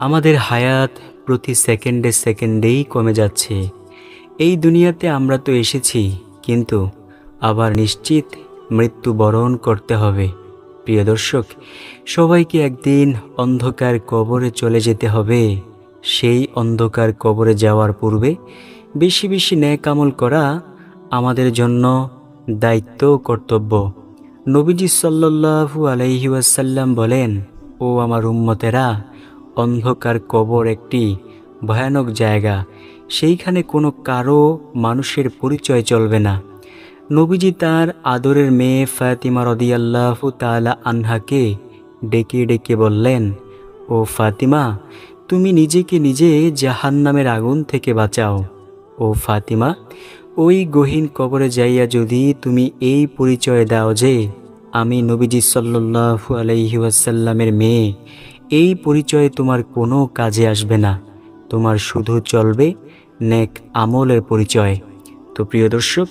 আমাদের হায়াত প্রতি সেকেন্ডে সেকেন্ডেই কমে যাচ্ছে। এই দুনিয়াতে আমরা তো এসেছি, কিন্তু আবার নিশ্চিত মৃত্যুবরণ করতে হবে। প্রিয় দর্শক, সবাইকে একদিন অন্ধকার কবরে চলে যেতে হবে। সেই অন্ধকার কবরে যাওয়ার পূর্বে বেশি বেশি নেক আমল করা আমাদের জন্য দায়িত্ব ও কর্তব্য। নবীজি সাল্লাল্লাহু আলাইহি ওয়াসাল্লাম বলেন, ও আমার উম্মতেরা, অন্ধকার কবর একটি ভয়ানক জায়গা। সেইখানে কোনো কারো মানুষের পরিচয় চলবে না। নবীজি তার আদরের মেয়ে ফাতিমা রাদিয়াল্লাহু তাআলা আনহাকে ডেকে ডেকে বললেন, ও ফাতিমা, তুমি নিজেকে নিজে জাহান্নামের আগুন থেকে বাঁচাও। ও ফাতিমা, ওই গহীন কবরে যাইয়া যদি তুমি এই পরিচয় দাও যে আমি নবীজি সাল্লাল্লাহু আলাইহি ওয়াসাল্লামের মেয়ে, এই পরিচয় তোমার কোনো কাজে আসবে না। তোমার শুধু চলবে নেক আমলের পরিচয়। তো প্রিয় দর্শক,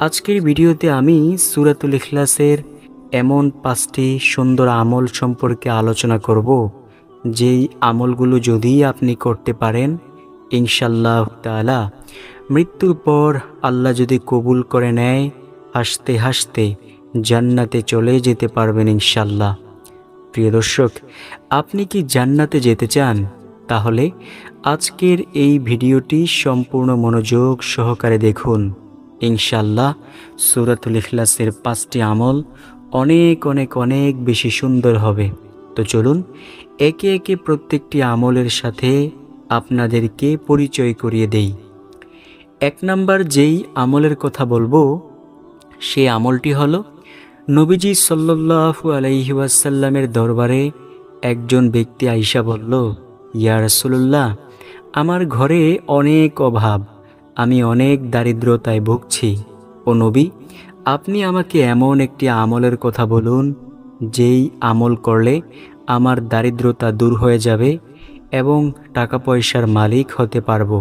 আজকের ভিডিওতে আমি সূরাতুল ইখলাসের এমন 5টি সুন্দর আমল সম্পর্কে আলোচনা করব, যেই আমলগুলো যদি আপনি করতে পারেন, ইনশাআল্লাহ তাআলা মৃত্যুর পর আল্লাহ যদি কবুল করে নেয়, হাসতে হাসতে জান্নাতে চলে যেতে পারবেন ইনশাআল্লাহ। প্রিয় দর্শক, আপনি কি জান্নাতে যেতে চান? তাহলে আজকের এই ভিডিওটি সম্পূর্ণ মনোযোগ সহকারে দেখুন। ইনশাআল্লাহ সূরাতুল ইখলাসের 5টি আমল অনেক অনেক অনেক বেশি সুন্দর হবে। তো চলুন একে একে প্রত্যেকটি আমলের সাথে আপনাদেরকে পরিচয় করিয়ে দেই। 1 নাম্বার যেই আমলের কথা বলবো, সেই আমলটি হলো, নবীজি সাল্লাল্লাহু আলাইহি ওয়াসাল্লামের দরবারে একজন ব্যক্তি আইসা বলল, ইয়া রাসূলুল্লাহ, আমার ঘরে অনেক অভাব, আমি অনেক দারিদ্রতায় ভুগছি। ও নবী, আপনি আমাকে এমন একটি আমলের কথা বলুন, যেই আমল করলে আমার দারিদ্রতা দূর হয়ে যাবে এবং টাকা পয়সার মালিক হতে পারবো।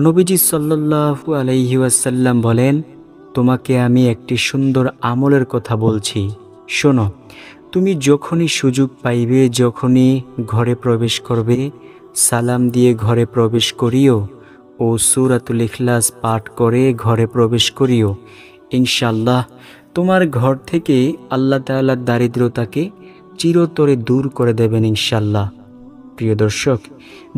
নবীজি সাল্লাল্লাহু আলাইহি ওয়াসাল্লাম বলেন, তোমাকে আমি একটি সুন্দর আমলের কথা বলছি, শোনো। তুমি যখনই সুযোগ পাইবে, যখনই ঘরে প্রবেশ করবে, সালাম দিয়ে ঘরে প্রবেশ করিও ও সূরাতুল ইখলাস পাঠ করে ঘরে প্রবেশ করিও। ইনশাআল্লাহ তোমার ঘর থেকে আল্লাহ তাআলার দারিদ্রতাকে চিরতরে দূর করে দেবেন ইনশাআল্লাহ। প্রিয় দর্শক,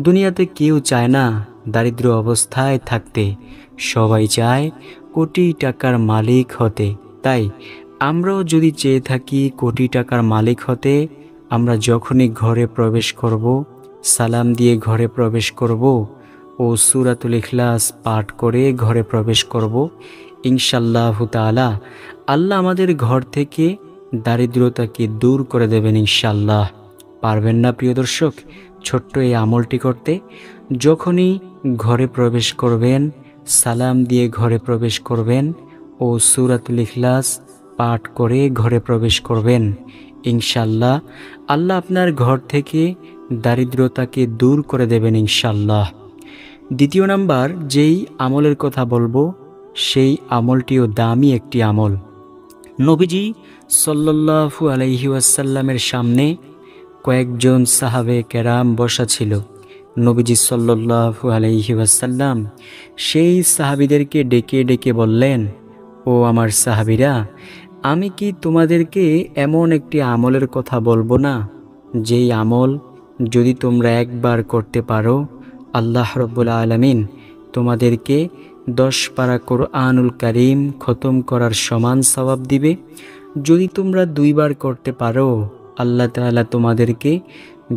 দুনিয়াতে কেউ চায় না দারিদ্র অবস্থায় থাকতে, সবাই চায় কোটি টাকার মালিক হতে। তাই আমরাও যদি চেয়ে থাকি কোটি টাকার মালিক হতে, আমরা যখনই ঘরে প্রবেশ করব, সালাম দিয়ে ঘরে প্রবেশ করব ও সূরাতুল ইখলাস পাঠ করে ঘরে প্রবেশ করব, ইনশাআল্লাহ তাআলা আল্লাহ আমাদের ঘর থেকে দারিদ্রতাকে দূর করে দেবেন ইনশাআল্লাহ। পারবেন না প্রিয় দর্শক ছোট্ট এই আমলটি করতে? যখনই ঘরে প্রবেশ করবেন, সালাম দিয়ে ঘরে প্রবেশ করবেন ও সূরাতুল ইখলাস পাঠ করে ঘরে প্রবেশ করবেন, ইনশাআল্লাহ আল্লাহ আপনার ঘর থেকে দারিদ্রতাকে দূর করে দেবেন ইনশাআল্লাহ। 2 নাম্বার যেই আমলের কথা বলবো, সেই আমলটিও দামি একটি আমল। নবীজি সাল্লাল্লাহু আলাইহি ওয়াসাল্লামের সামনে কয়েকজন সাহাবে কেরাম বসা ছিল। নবীজি সাল্লাল্লাহু আলাইহি ওয়াসাল্লাম সেই সাহাবীদেরকে ডেকে ডেকে বললেন, ও আমার সাহাবীরা, আমি কি তোমাদেরকে এমন একটি আমলের কথা বলবো না, যেই আমল যদি তোমরা একবার করতে পারো, আল্লাহ রাব্বুল আলামিন তোমাদেরকে 10 পারা কোরআনুল কারীম খতম করার সমান সওয়াব দিবে। যদি তোমরা 2 বার করতে পারো, আল্লাহ তাআলা তোমাদেরকে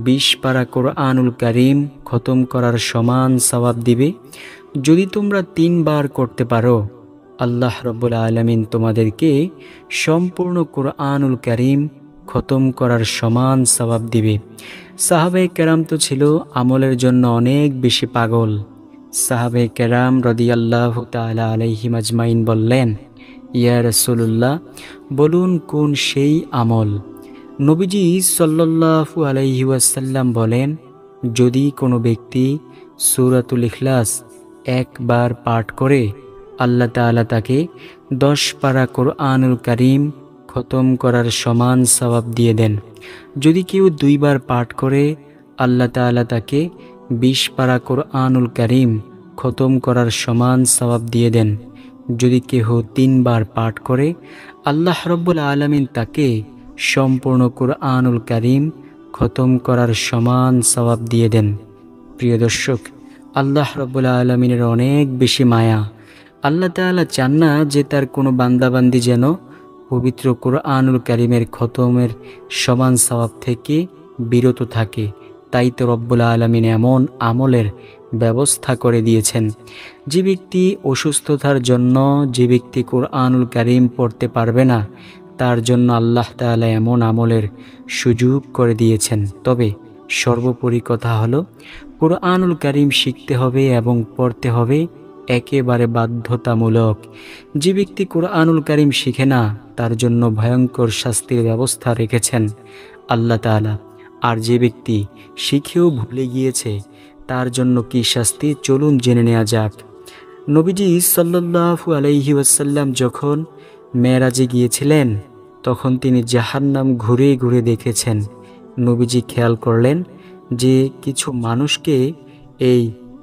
20 পারা কোরআনুল কারীম খতম করার সমান সওয়াব দিবে। যদি তোমরা 3 বার করতে পারো, আল্লাহ রাব্বুল আলামিন তোমাদেরকে সম্পূর্ণ কোরআনুল কারীম খতম করার সমান সওয়াব দিবে। সাহাবায়ে কেরাম তো ছিল আমলের জন্য অনেক বেশি পাগল। সাহাবায়ে কেরাম রাদিয়াল্লাহু তাআলা আলাইহিম আজমাইন বললেন, ইয়া রাসূলুল্লাহ, বলুন কোন সেই আমল? নবীজি সাল্লাল্লাহু আলাইহি ওয়াসাল্লাম বলেন, যদি কোনো ব্যক্তি সূরাতুল ইখলাস একবার পাঠ করে, আল্লাহ তাআলা তাকে 10 পারা কোরআনুল কারীম খতম করার সমান সওয়াব দিয়ে দেন। যদি কেউ 2 বার পাঠ করে, আল্লাহ তাআলা তাকে 20 পারা কোরআনুল কারীম খতম করার সমান সওয়াব দিয়ে দেন। যদি কেহ 3 বার পাঠ করে, আল্লাহ রাব্বুল আলামিন তাকে সম্পূর্ণ কোরআনুল কারীম খতম করার সমান সওয়াব দিয়ে দেন। প্রিয় দর্শক, আল্লাহ রাব্বুল আলামিনের অনেক বেশি মায়া। আল্লাহ তাআলা চান না যে তার কোনো বান্দাবান্দি যেন পবিত্র কোরআনুল কারীমের খতমের সমান সওয়াব থেকে বিরত থাকে। তাই তো রব্বুল আলামিন এমন আমলের ব্যবস্থা করে দিয়েছেন। যে ব্যক্তি অসুস্থতার জন্য, যে ব্যক্তি কোরআনুল কারীম পড়তে পারবে না, তার জন্য আল্লাহ তাআলা এমন আমলের সুযোগ করে দিয়েছেন। তবে সর্বোপরি কথা হলো, কোরআনুল কারীম শিখতে হবে এবং পড়তে হবে একেবারে বাধ্যতামূলক। যে ব্যক্তি কোরআনুল কারীম শিখে না, তার জন্য ভয়ঙ্কর শাস্তির ব্যবস্থা রেখেছেন আল্লাহ তাআলা। আর যে ব্যক্তি শিখেও ভুলে গিয়েছে, তার জন্য কি শাস্তি, চলুন জেনে নেওয়া যাক। নবীজি সাল্লাল্লাহু আলাইহি ওয়াসাল্লাম যখন মেরাজে গিয়েছিলেন, তখন তিনি জাহান্নাম ঘুরে ঘুরে দেখেছেন। নবীজি খেয়াল করলেন যে কিছু মানুষকে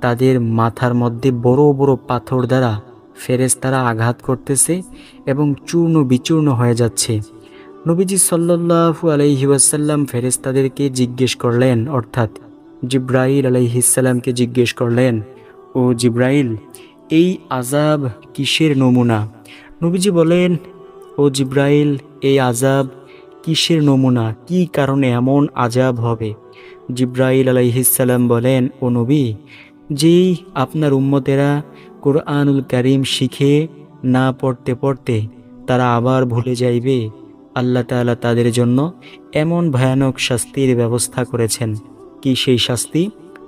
তাদের মাথার মধ্যে বড় বড় পাথর দ্বারা ফেরেশতারা আঘাত করতেছে এবং চূর্ণ বিচূর্ণ হয়ে যাচ্ছে। নবীজি সাল্লাল্লাহু আলাইহি ওয়াসাল্লাম ফেরেশতাদেরকে জিজ্ঞেস করলেন, অর্থাৎ জিব্রাইল আলাইহিস সালামকে জিজ্ঞেস করলেন, ও জিব্রাইল, এই আযাব কিসের নমুনা? নবীজি বলেন, ও জিব্রাইল, এই আযাব কিসের নমুনা, কি কারণে এমন আযাব হবে? জিব্রাইল আলাইহিস সালাম বলেন, ও নবী, যেই আপনার উম্মতেরা কোরআনুল কারীম শিখে না পড়তে পড়তে তারা আবার ভুলে যাইবে, আল্লাহ তাআলা তাদের জন্য এমন ভয়ানক শাস্তির ব্যবস্থা করেছেন। কি সেই শাস্তি?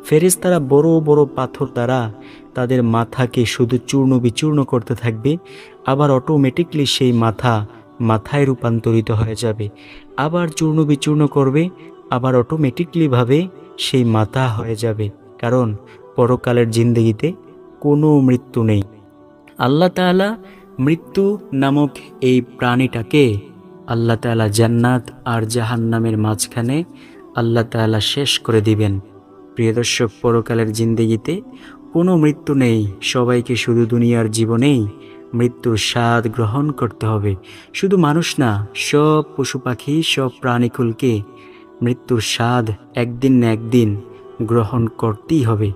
ফেরেশতারা বড় বড় পাথর দ্বারা তাদের মাথাকে শুধু চূর্ণ বিচূর্ণ করতে থাকবে, আবার অটোমেটিকলি সেই মাথায় রূপান্তরিত হয়ে যাবে, আবার চূর্ণ বিচূর্ণ করবে, আবার অটোমেটিকলিভাবে সেই মাথা হয়ে যাবে। কারণ পরকালের জিন্দেগিতে কোনো মৃত্যু নেই। আল্লাহ তাআলা মৃত্যু নামক এই প্রাণীটাকে আল্লাহ তাআলা জান্নাত আর জাহান্নামের মাঝখানে আল্লাহ তাআলা শেষ করে দিবেন। প্রিয় দর্শক, পরকালের জিন্দেগিতে কোনো মৃত্যু নেই। সবাইকে শুধু দুনিয়ার জীবনেই মৃত্যুর স্বাদ গ্রহণ করতে হবে। শুধু মানুষ না, সব পশু পাখি, সব প্রাণীকুলকে মৃত্যুর স্বাদ একদিন না একদিন গ্রহণ করতেই হবে।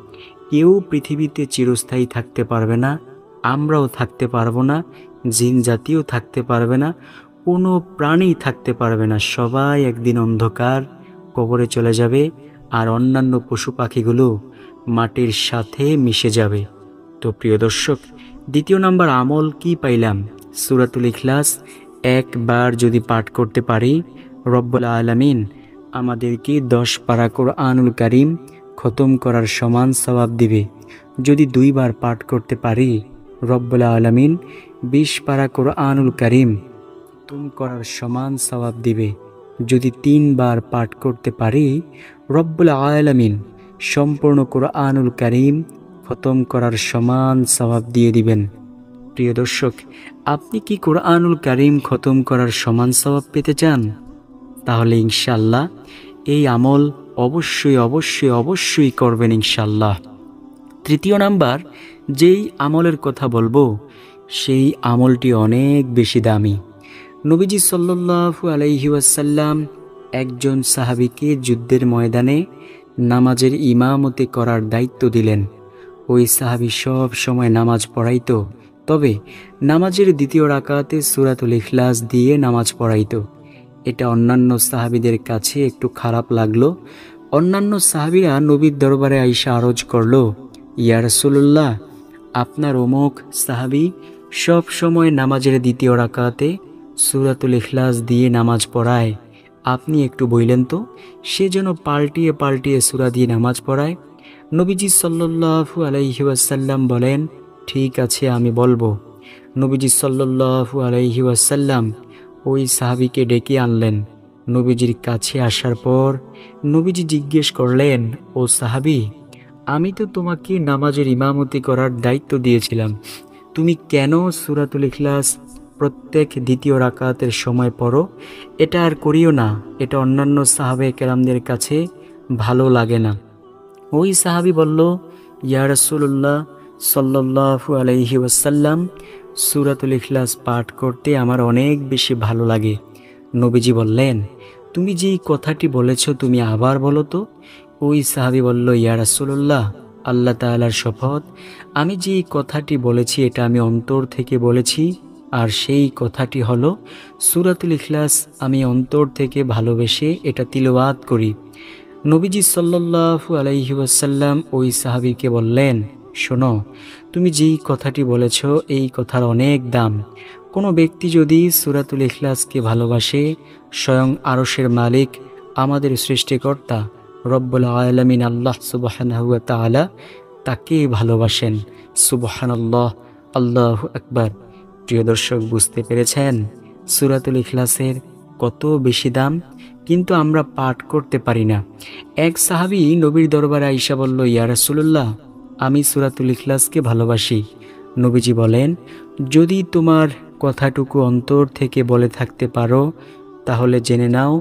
কেউ পৃথিবীতে চিরস্থায়ী থাকতে পারবে না, আমরাও থাকতে পারবো না, জিন জাতিও থাকতে পারবে না, কোনো প্রাণী থাকতে পারবে না। সবাই একদিন অন্ধকার কবরে চলে যাবে, আর অন্যান্য পশু পাখিগুলো মাটির সাথে মিশে যাবে। তো প্রিয় দর্শক, দ্বিতীয় নাম্বার আমল কি পাইলাম? সূরাতুল ইখলাস একবার যদি পাঠ করতে পারি, রব্বুল আলামিন আমাদেরকে 10 পারা কোরআনুল কারীম খতম করার সমান সওয়াব দিবে। যদি 2 বার পাঠ করতে পারি, রব্বুল আলামিন 20 পারা কোরআনুল কারীম খতম করার সমান সওয়াব দিবে। যদি 3 বার পাঠ করতে পারি, রব্বুল আলামিন সম্পূর্ণ কোরআনুল কারীম খতম করার সমান সওয়াব দিয়ে দিবেন। প্রিয় দর্শক, আপনি কি কোরআনুল কারীম খতম করার সমান সওয়াব পেতে চান? তাহলে ইনশাআল্লাহ এই আমল অবশ্যই অবশ্যই অবশ্যই করবেন ইনশাআল্লাহ। তৃতীয় নাম্বার যেই আমলের কথা বলবো, সেই আমলটি অনেক বেশি দামি। নবীজি সাল্লাল্লাহু আলাইহি ওয়াসাল্লাম একজন সাহাবীকে যুদ্ধের ময়দানে নামাজের ইমামতি করার দায়িত্ব দিলেন। ওই সাহাবী সব সময় নামাজ পড়াইতো, তবে নামাজের দ্বিতীয় রাকাতে সূরাতুল ইখলাস দিয়ে নামাজ পড়াইতো। এটা অন্যান্য সাহাবীদের কাছে একটু খারাপ লাগলো। অন্যান্য সাহাবীরা নবীর দরবারে আইসা আরজ করলো, ইয়া রাসূলুল্লাহ, আপনার অমুক সাহাবী সব সময় নামাজের দ্বিতীয় রাকাতে সূরাতুল ইখলাস দিয়ে নামাজ পড়ায়, আপনি একটু বললেন তো, সে যেন পাল্টিয়ে পাল্টিয়ে সূরা দিয়ে নামাজ পড়ায়। নবীজি সাল্লাল্লাহু আলাইহি ওয়াসাল্লাম বলেন, ঠিক আছে, আমি বলবো। নবীজি সাল্লাল্লাহু আলাইহি ওয়াসাল্লাম ওই সাহাবীকে ডেকে আনলেন। নবীজির কাছে আসার পর নবীজি জিজ্ঞেস করলেন, ও সাহাবী, আমি তো তোমাকে নামাজের ইমামতি করার দায়িত্ব দিয়েছিলাম, তুমি কেন সূরাতুল ইখলাস প্রত্যেক দ্বিতীয় রাকাতের সময় পড়ো? এটা আর করিও না। এটা অন্যান্য সাহাবে কেরামদের কাছে ভালো লাগে না। ওই সাহাবী বলল, ইয়া রাসূলুল্লাহ সাল্লাল্লাহু আলাইহি ওয়াসাল্লাম, সূরাতুল ইখলাস পাঠ করতে আমার অনেক বেশি ভালো লাগে। নবীজি বললেন, তুমি যেই কথাটি বলেছ তুমি আবার বলো তো। ওই সাহাবী বলল, ইয়া রাসূলুল্লাহ, আল্লাহ তাআলার শপথ, আমি যেই কথাটি বলেছি এটা আমি অন্তর থেকে বলেছি, আর সেই কথাটি হলো সূরাতুল ইখলাস আমি অন্তর থেকে ভালোবেসে এটা তিলাওয়াত করি। নবীজি সাল্লাল্লাহু আলাইহি ওয়াসাল্লাম ওই সাহাবীকে বললেন, শোনো, তুমি যেই কথাটি বলেছ এই কথার অনেক দাম। কোনো ব্যক্তি যদি সূরাতুল ইখলাসকে ভালোবাসে, স্বয়ং আরশের মালিক, আমাদের সৃষ্টিকর্তা রব্বুল আলামিন আল্লাহ সুবহানাহু ওয়া তাআলা তাকে ভালোবাসেন। সুবহানাল্লাহ, আল্লাহু আকবার। প্রিয় দর্শক, বুঝতে পেরেছেন সূরাতুল ইখলাসের কত বেশি দাম, কিন্তু আমরা পাঠ করতে পারি না। এক সাহাবী নবীর দরবারে আইসা বলল, ইয়া রাসূলুল্লাহ, আমি সূরাতুল ইখলাসকে ভালোবাসি। নবীজি বলেন, যদি তোমার কথাটুকু অন্তর থেকে বলে থাকতে পারো তাহলে জেনে নাও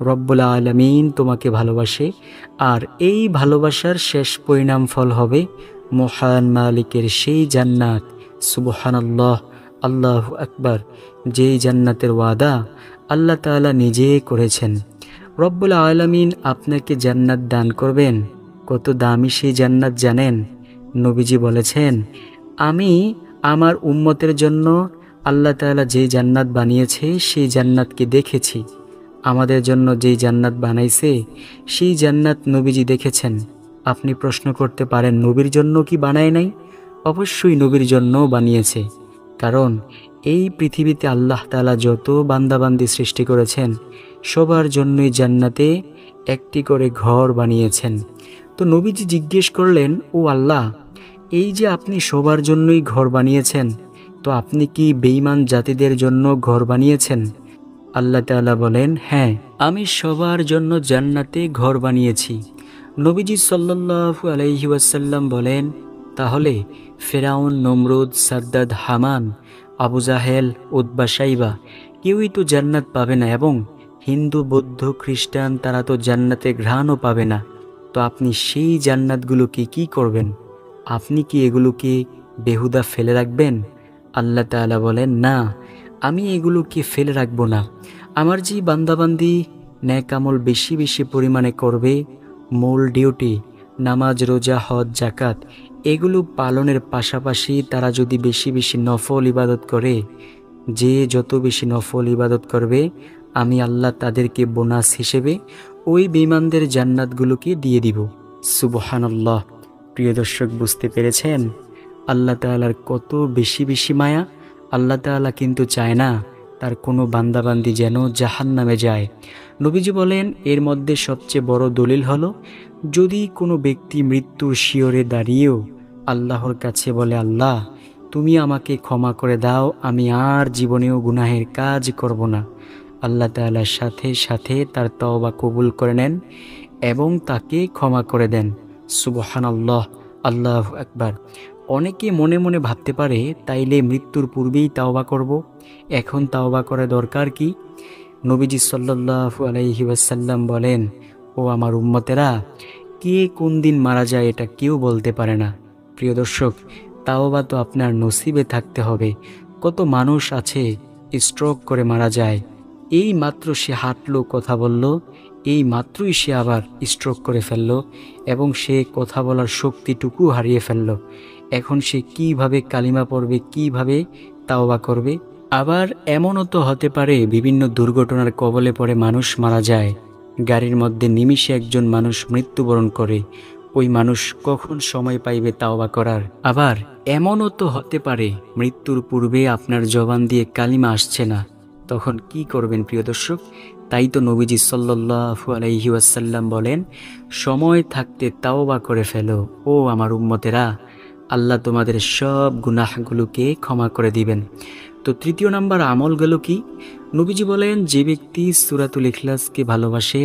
রব্বুল আলামিন তোমাকে ভালোবাসে, আর এই ভালোবাসার শেষ পরিণাম ফল হবে মহান মালিকের সেই জান্নাত। সুবহানাল্লাহ, আল্লাহু আকবার। যেই জান্নাতের ওয়াদা আল্লাহ তাআলা নিজে করেছেন। রব্বুল আলামিন আপনাকে জান্নাত দান করবেন। কত দামি সেই জান্নাত জানেন? নবীজি বলেছেন, আমি আমার উম্মতের জন্য আল্লাহ তাআলা যেই জান্নাত বানিয়েছে সেই জান্নাতকে দেখেছি। আমাদের জন্য যেই জান্নাত বানাইছে সেই জান্নাত নবীজি দেখেছেন। আপনি প্রশ্ন করতে পারেন, নবীর জন্য কি বানায় নাই? অবশ্যই নবীর জন্য বানিয়েছে, কারণ এই পৃথিবীতে আল্লাহ তাআলা যত বান্দাবান্দি সৃষ্টি করেছেন সবার জন্যই জান্নাতে একটি করে ঘর বানিয়েছেন। তো নবীজি জিজ্ঞেস করলেন, ও আল্লাহ, এই যে আপনি সবার জন্যই ঘর বানিয়েছেন, তো আপনি কি বেঈমান জাতিদের জন্য ঘর বানিয়েছেন? আল্লাহ তাআলা বলেন, হ্যাঁ, আমি সবার জন্য জান্নাতে ঘর বানিয়েছি। নবীজি সাল্লাল্লাহু আলাইহি ওয়াসাল্লাম বলেন, তাহলে ফেরাউন, নমরুদ, সাদ্দাদ, হামান, আবু জাহেল, উতবা, সাইবা কেউই তো জান্নাত পাবে না, এবং হিন্দু, বৌদ্ধ, খ্রিস্টান তারা তো জান্নাতে ঘ্রাণও পাবে না। তো আপনি সেই জান্নাতগুলোকে কি করবেন? আপনি কি এগুলোকে বেহুদা ফেলে রাখবেন? আল্লাহ তাআলা বলেন, না, আমি এগুলোকে ফেলে রাখব না। আমার যে বান্দাবান্দি নেক আমল বেশি বেশি পরিমাণে করবে, মূল ডিউটি নামাজ, রোজা, হজ, যাকাত এগুলো পালনের পাশাপাশি তারা যদি বেশি বেশি নফল ইবাদত করে, যে যত বেশি নফল ইবাদত করবে আমি আল্লাহ তাদেরকে বোনাস হিসেবে ওই বেঈমানদের জান্নাতগুলোকে দিয়ে দিব। সুবহানাল্লাহ। প্রিয় দর্শক, বুঝতে পেরেছেন আল্লাহ তাআলার কত বেশি বেশি মায়া? আল্লাহ তাআলা কিন্তু চায় না তার কোনো বান্দাবান্দি যেন জাহান্নামে যায়। নবীজি বলেন, এর মধ্যে সবচেয়ে বড় দলিল হলো যদি কোনো ব্যক্তি মৃত্যুর শিয়রে দাঁড়িয়েও আল্লাহর কাছে বলে, আল্লাহ তুমি আমাকে ক্ষমা করে দাও, আমি আর জীবনেও গুনাহের কাজ করব না, আল্লাহ তাআলার সাথে সাথে তার তওবা কবুল করে নেন এবং তাকে ক্ষমা করে দেন। সুবহানাল্লাহ, আল্লাহু আকবার। অনেকে মনে মনে ভাবতে পারে, তাইলে মৃত্যুর পূর্বেই তাওবা করব, এখন তাওবা করা দরকার কি? নবীজি সাল্লাল্লাহু আলাইহি ওয়াসাল্লাম বলেন, ও আমার উম্মতেরা, কে কোন দিন মারা যায় এটা কেউ বলতে পারে না। প্রিয় দর্শক, তাওবা তো আপনার নসিবে থাকতে হবে। কত মানুষ আছে স্ট্রোক করে মারা যায়, এই মাত্র সে হাঁটলো, কথা বলল, এই মাত্রই সে আবার স্ট্রোক করে ফেলল এবং সে কথা বলার শক্তিটুকু হারিয়ে ফেলল। এখন সে কিভাবে কালিমা পড়বে, কিভাবে তাওবা করবে? আবার এমনও তো হতে পারে বিভিন্ন দুর্ঘটনার কবলে পড়ে মানুষ মারা যায়, গাড়ির মধ্যে নিমিষে একজন মানুষ মৃত্যুবরণ করে, ওই মানুষ কখন সময় পাইবে তাওবা করার? আবার এমনও তো হতে পারে মৃত্যুর পূর্বে আপনার জবান দিয়ে কালিমা আসছে না, তখন কি করবেন প্রিয় দর্শক? তাই তো নবীজি সাল্লাল্লাহু আলাইহি ওয়াসাল্লাম বলেন, সময় থাকতে তাওবা করে ফেলো ও আমার উম্মতেরা, আল্লাহ তোমাদের সব গুনাহগুলোকে ক্ষমা করে দিবেন। তো তৃতীয় নাম্বার আমল গেল কি? নবীজি বলেন, যে ব্যক্তি সূরাতুল ইখলাসকে ভালোবাসে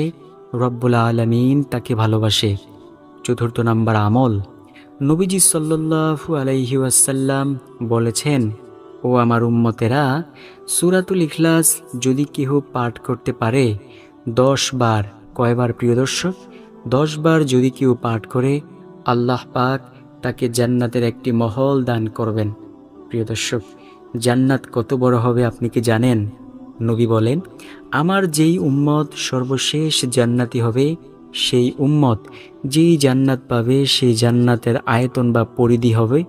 রব্বুল আলামিন তাকে ভালোবাসে। চতুর্থ নাম্বার আমল, নবীজি সাল্লাল্লাহু আলাইহি ওয়াসাল্লাম বলেছেন, ও আমার উম্মতেরা, সূরাতুল ইখলাস যদি কেহ পাঠ করতে পারে 10 বার, কয়বার প্রিয় দর্শক? 10 বার যদি কেউ পাঠ করে আল্লাহ পাক তাকে জান্নাতের একটি মহল দান করবেন। প্রিয় দর্শক, জান্নাত কত বড় হবে আপনি কি জানেন? নবী বলেন, আমার যেই উম্মত সর্বশেষ জান্নাতি হবে, সেই উম্মত যেই জান্নাত পাবে সেই জান্নাতের আয়তন বা পরিধি হবে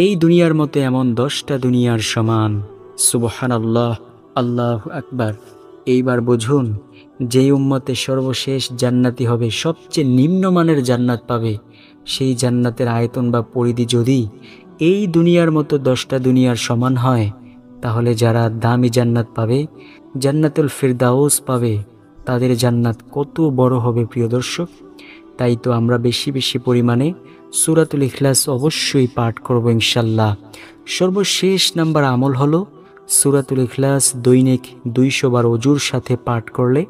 এই দুনিয়ার মতো এমন 10টা দুনিয়ার সমান। সুবহানাল্লাহ, আল্লাহু আকবার। এইবার বুঝুন, যেই উম্মতে সর্বশেষ জান্নাতি হবে, সবচেয়ে নিম্নমানের জান্নাত পাবে, সেই জান্নাতের আয়তন বা পরিধি যদি এই দুনিয়ার মতো 10টা দুনিয়ার সমান হয়, তাহলে যারা দামি জান্নাত পাবে, জান্নাতুল ফিরদাউস পাবে, তাদের জান্নাত কত বড় হবে প্রিয় দর্শক। তাই তো আমরা বেশি বেশি পরিমাণে সূরাতুল ইখলাস অবশ্যই পাঠ করব ইনশাল্লাহ। সর্বশেষ নাম্বার আমল হলো সূরাতুল ইখলাস দৈনিক 200 বার ওযুর সাথে পাঠ করলে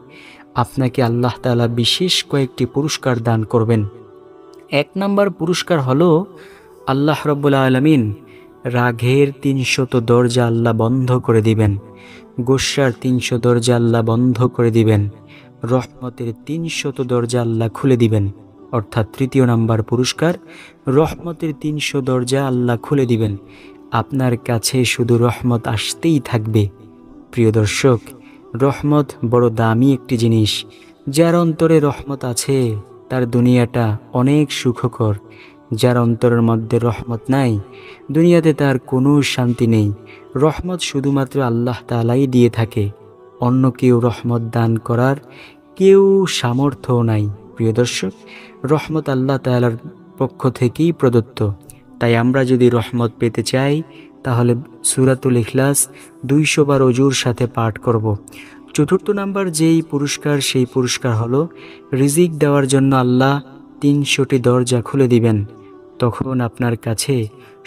আপনাকে আল্লাহ তাআলা বিশেষ কয়েকটি পুরস্কার দান করবেন। 1 নাম্বার পুরস্কার হলো আল্লাহ রাব্বুল আলামিন রাগের 300 দরজা আল্লাহ বন্ধ করে দিবেন, গোস্বার 300 দরজা আল্লাহ বন্ধ করে দিবেন, রহমতের 300 দরজা আল্লাহ খুলে দিবেন। অর্থাৎ 3য় নাম্বার পুরস্কার, রহমতের 300 দরজা আল্লাহ খুলে দিবেন। আপনার কাছে শুধু রহমত আসতেই থাকবে। প্রিয় দর্শক, রহমত বড় দামি একটি জিনিস। যার অন্তরে রহমত আছে তার দুনিয়াটা অনেক সুখকর। যার অন্তরের মধ্যে রহমত নাই, দুনিয়াতে তার কোনো শান্তি নেই। রহমত শুধুমাত্র আল্লাহ তাআলাই দিয়ে থাকে, অন্য কেউ রহমত দান করার কেউ সামর্থ্য নাই। প্রিয় দর্শক, রহমত আল্লাহ তাআলার পক্ষ থেকেই প্রদত্ত। তাই আমরা যদি রহমত পেতে চাই তাহলে সূরাতুল ইখলাস 200 বার ওযুর সাথে পাঠ করব। 4র্থ নাম্বার যেই পুরস্কার, সেই পুরস্কার হলো রিজিক দেওয়ার জন্য আল্লাহ 300টি দরজা খুলে দিবেন। তখন আপনার কাছে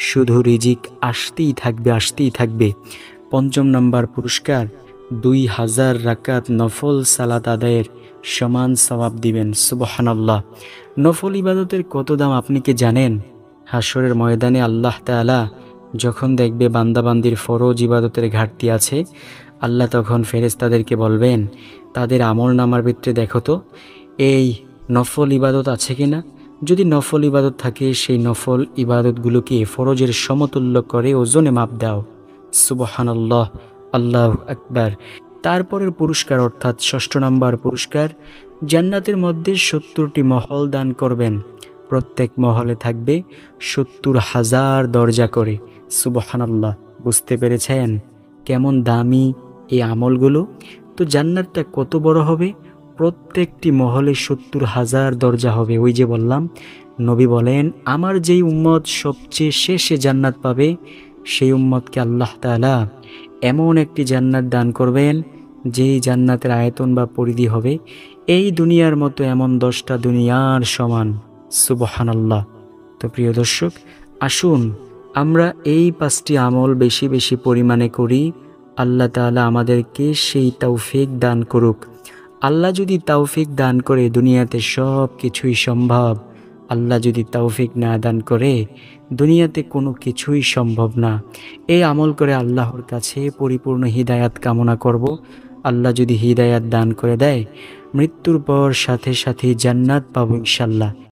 শুধু রিজিক আসতেই থাকবে, আসতেই থাকবে। 5ম নাম্বার পুরস্কার, 2000 রাকাত নফল সালাত আদায়ের সমান সওয়াব দিবেন। সুবহানাল্লাহ। নফল ইবাদতের কত দাম আপনি কি জানেন? হাশরের ময়দানে আল্লাহ তাআলা যখন দেখবে বান্দাবান্দির ফরজ ইবাদতের ঘাটতি আছে, আল্লাহ তখন ফেরেশতাদেরকে বলবেন, তাদের আমল নামার ভিতরে দেখো তো এই নফল ইবাদত আছে কিনা। যদি নফল ইবাদত থাকে, সেই নফল ইবাদতগুলোকে ফরজের সমতুল্য করে ওজনে মাপ দাও। সুবহানাল্লাহ, আল্লাহু আকবার। তারপরের পুরস্কার অর্থাৎ 6ষ্ঠ নাম্বার পুরস্কার, জান্নাতের মধ্যে 70টি মহল দান করবেন। প্রত্যেক মহলে থাকবে 70,000 দরজা করে। সুবহানাল্লাহ। বুঝতে পেরেছেন কেমন দামি এই আমলগুলো? তো জান্নাতটা কত বড় হবে? প্রত্যেকটি মহলে 70,000 দরজা হবে। ওই যে বললাম, নবী বলেন, আমার যেই উম্মত সবচেয়ে শেষে জান্নাত পাবে, সেই উম্মতকে আল্লাহ তাআলা এমন একটি জান্নাত দান করবেন, যেই জান্নাতের আয়তন বা পরিধি হবে এই দুনিয়ার মতো এমন 10টা দুনিয়ার সমান। সুবহানাল্লাহ। তো প্রিয় দর্শক, আসুন আমরা এই 5টি আমল বেশি বেশি পরিমাণে করি। আল্লাহ তাআলা আমাদেরকে সেই তৌফিক দান করুক। আল্লাহ যদি তৌফিক দান করে, দুনিয়াতে সব কিছুই সম্ভব। আল্লাহ যদি তৌফিক না দান করে, দুনিয়াতে কোনো কিছুই সম্ভব না। এই আমল করে আল্লাহর কাছে পরিপূর্ণ হিদায়াত কামনা করব। আল্লাহ যদি হিদায়াত দান করে দেয়, মৃত্যুর পর সাথে সাথে জান্নাত পাবো ইনশাল্লাহ।